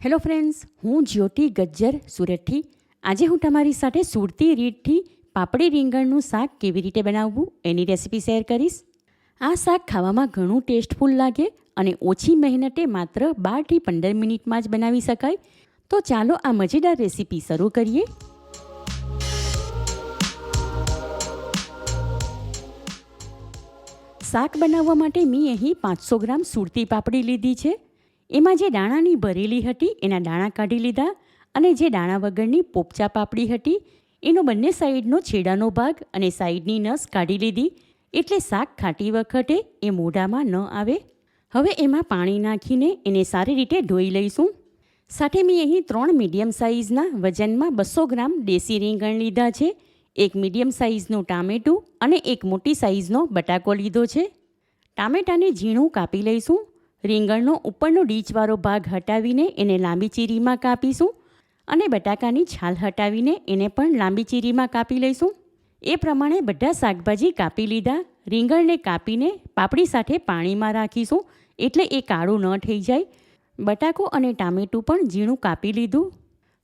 Hello friends, હું જ્યોતિ ગજ્જર સુરતથી. આજે હું તમારી સાથે સુરતી રીતથી પાપડી રીંગણનું શાક કેવી રીતે બનાવવું એની રેસીપી શેર કરીશ. આ શાક ખાવામાં ઘણું ટેસ્ટફુલ લાગે અને ઓછી મહેનતે માત્ર 12 થી 15 મિનિટમાં જ બનાવી શકાય. તો ચાલો આ મજેદાર રેસીપી શરૂ કરીએ. શાક બનાવવા માટે મેં અહીં 500 ગ્રામ સુરતી પાપડી લીધી છે. એમાં જે દાણાની ભરેલી હતી એના દાણા કાઢી લીધા અને જે દાણા વગરની પોપચા પાપડી હતી એનો બંને સાઈડનો છેડાનો ભાગ અને સાઈડની નસ કાઢી લીધી, એટલે શાક ખાતી વખતે એ મોઢામાં ન આવે. હવે એમાં પાણી નાખીને એને સારી રીતે ધોઈ લઈશું. સાથે મેં અહીં 3 મીડિયમ સાઇઝના વજનમાં 200 ગ્રામ દેશી રીંગણ લીધા છે, એક મીડિયમ સાઇઝનું ટામેટું અને એક મોટી સાઇઝનો બટાકો લીધો છે. ટામેટાને ઝીણું કાપી લઈશું. રીંગણનો ઉપરનો ડીચવાળો ભાગ હટાવીને એને લાંબી ચીરીમાં કાપીશું અને બટાકાની છાલ હટાવીને એને પણ લાંબી ચીરીમાં કાપી લઈશું. એ પ્રમાણે બધા શાકભાજી કાપી લીધા. રીંગણને કાપીને પાપડી સાથે પાણીમાં રાખીશું એટલે એ કાળું ન થઈ જાય. બટાકો અને ટામેટું પણ ઝીણું કાપી લીધું.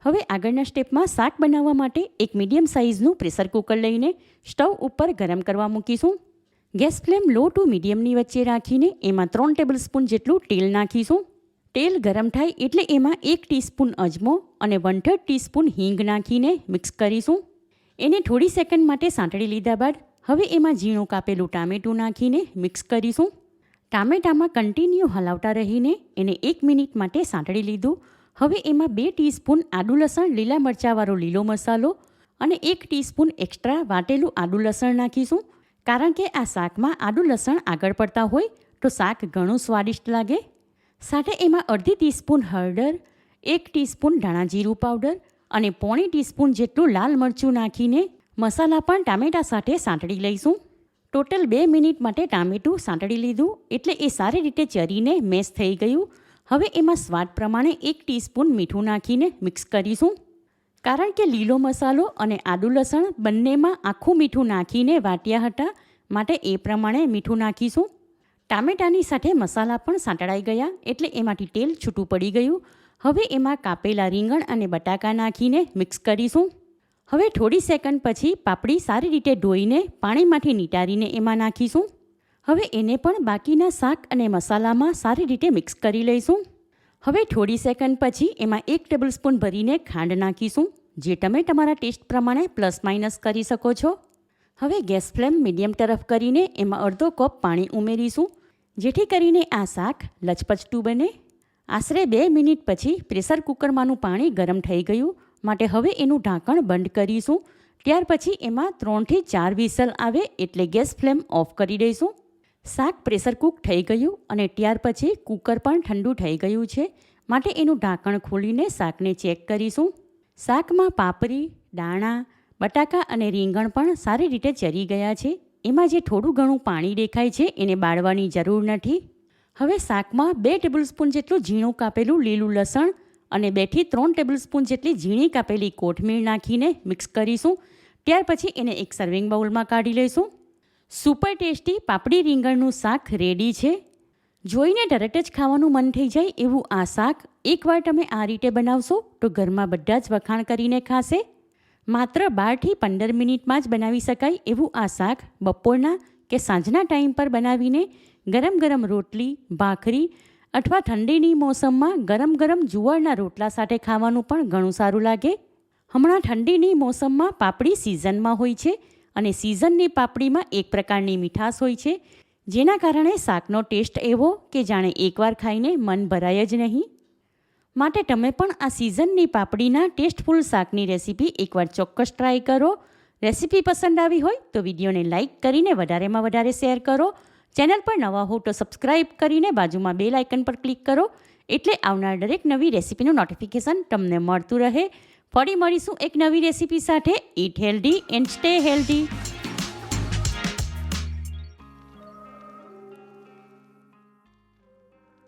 હવે આગળના સ્ટેપમાં શાક બનાવવા માટે એક મીડિયમ સાઇઝનું પ્રેશર કુકર લઈને સ્ટવ ઉપર ગરમ કરવા મૂકીશું. ગેસ ફ્લેમ લો ટુ મીડિયમની વચ્ચે રાખીને એમાં 3 ટેબલસ્પૂન જેટલું તેલ નાખીશું. તેલ ગરમ થાય એટલે એમાં 1 ટીસ્પૂન અજમો અને 1/3 ટીસ્પૂન હિંગ નાખીને મિક્સ કરીશું. એને થોડી સેકન્ડ માટે સાંતળી લીધા બાદ હવે એમાં ઝીણું કાપેલું ટામેટું નાખીને મિક્સ કરીશું. ટામેટામાં કન્ટિન્યુ હલાવતા રહીને એને 1 મિનિટ માટે સાંતળી લીધું. હવે એમાં 2 ટીસ્પૂન આદુ લસણ લીલા મરચાંવાળો લીલો મસાલો અને 1 ટીસ્પૂન એક્સ્ટ્રા વાટેલું આદુ લસણ નાખીશું. કારણ કે આ શાકમાં આદુ લસણ આગળ પડતા હોય તો શાક ઘણું સ્વાદિષ્ટ લાગે. સાથે એમાં અડધી ટીસ્પૂન હળદર, 1 ટીસ્પૂન ધાણા જીરું પાવડર અને 1/4 ટીસ્પૂન જેટલું લાલ મરચું નાખીને મસાલા પણ ટામેટા સાથે સાંતળી લઈશું. ટોટલ 2 મિનિટ માટે ટામેટું સાંતળી લીધું એટલે એ સારી રીતે ચરીને મેશ થઈ ગયું. હવે એમાં સ્વાદ પ્રમાણે 1 ટીસ્પૂન મીઠું નાખીને મિક્સ કરીશું. કારણ કે લીલો મસાલો અને આદુ લસણ બંનેમાં આખું મીઠું નાખીને વાટ્યા હતા, માટે એ પ્રમાણે મીઠું નાખીશું. ટામેટાની સાથે મસાલા પણ સાંતળાઈ ગયા એટલે એમાંથી તેલ છૂટું પડી ગયું. હવે એમાં કાપેલા રીંગણ અને બટાકા નાખીને મિક્સ કરીશું. હવે થોડી સેકન્ડ પછી પાપડી સારી રીતે ધોઈને પાણીમાંથી નિતારીને એમાં નાખીશું. હવે એને પણ બાકીના શાક અને મસાલામાં સારી રીતે મિક્સ કરી લઈશું. હવે થોડી સેકન્ડ પછી એમાં 1 ટેબલસ્પૂન ભરીને ખાંડ નાખીશું, જે તમે તમારા ટેસ્ટ પ્રમાણે પ્લસ માઇનસ કરી શકો છો. હવે ગેસ ફ્લેમ મીડિયમ તરફ કરીને એમાં અડધો કપ પાણી ઉમેરીશું, જેથી કરીને આ શાક લચપચતું બને. આશરે 2 મિનિટ પછી પ્રેશર કુકરમાંનું પાણી ગરમ થઈ ગયું, માટે હવે એનું ઢાંકણ બંધ કરીશું. ત્યાર પછી એમાં 3 થી 4 વિસલ આવે એટલે ગેસ ફ્લેમ ઓફ કરી દઈશું. શાક પ્રેશર કૂક થઈ ગયું અને ત્યાર પછી કુકર પણ ઠંડુ થઈ ગયું છે, માટે એનું ઢાંકણ ખોલીને શાકને ચેક કરીશું. શાકમાં પાપડી, દાણા, બટાકા અને રીંગણ પણ સારી રીતે ચરી ગયા છે. એમાં જે થોડું ઘણું પાણી દેખાય છે એને બાળવાની જરૂર નથી. હવે શાકમાં 2 ટેબલસ્પૂન જેટલું ઝીણું કાપેલું લીલું લસણ અને 2 થી 3 ટેબલસ્પૂન જેટલી ઝીણી કાપેલી કોથમીર નાખીને મિક્સ કરીશું. ત્યાર પછી એને એક સર્વિંગ બાઉલમાં કાઢી લઈશું. સુપર ટેસ્ટી પાપડી રીંગણનું શાક રેડી છે. જોઈને તરત જ ખાવાનું મન થઈ જાય એવું આ શાક એકવાર તમે આ રીતે બનાવશો તો ઘરમાં બધા જ વખાણ કરીને ખાશે. માત્ર 12 થી 15 મિનિટમાં જ બનાવી શકાય એવું આ શાક બપોરના કે સાંજના ટાઈમ પર બનાવીને ગરમ ગરમ રોટલી, ભાખરી અથવા ઠંડીની મોસમમાં ગરમ ગરમ જુવારના રોટલા સાથે ખાવાનું પણ ઘણું સારું લાગે. હમણાં ઠંડીની મોસમમાં પાપડી સિઝનમાં હોય છે અને સિઝનની પાપડીમાં એક પ્રકારની મીઠાશ હોય છે, જેના કારણે શાકનો ટેસ્ટ એવો કે જાણે એકવાર ખાઈને મન ભરાય જ નહીં. માટે તમે પણ આ સિઝનની પાપડીના ટેસ્ટફુલ શાકની રેસીપી એકવાર ચોક્કસ ટ્રાય કરો. રેસીપી પસંદ આવી હોય તો વિડીયોને લાઇક કરીને વધારેમાં વધારે શેર કરો. ચેનલ પર નવા હો તો સબસ્ક્રાઈબ કરીને બાજુમાં બેલ આઇકન પર ક્લિક કરો, એટલે આવનાર દરેક નવી રેસીપીનું નોટિફિકેશન તમને મળતું રહે. ફરી મળીશું એક નવી રેસીપી સાથે. Eat healthy and stay healthy.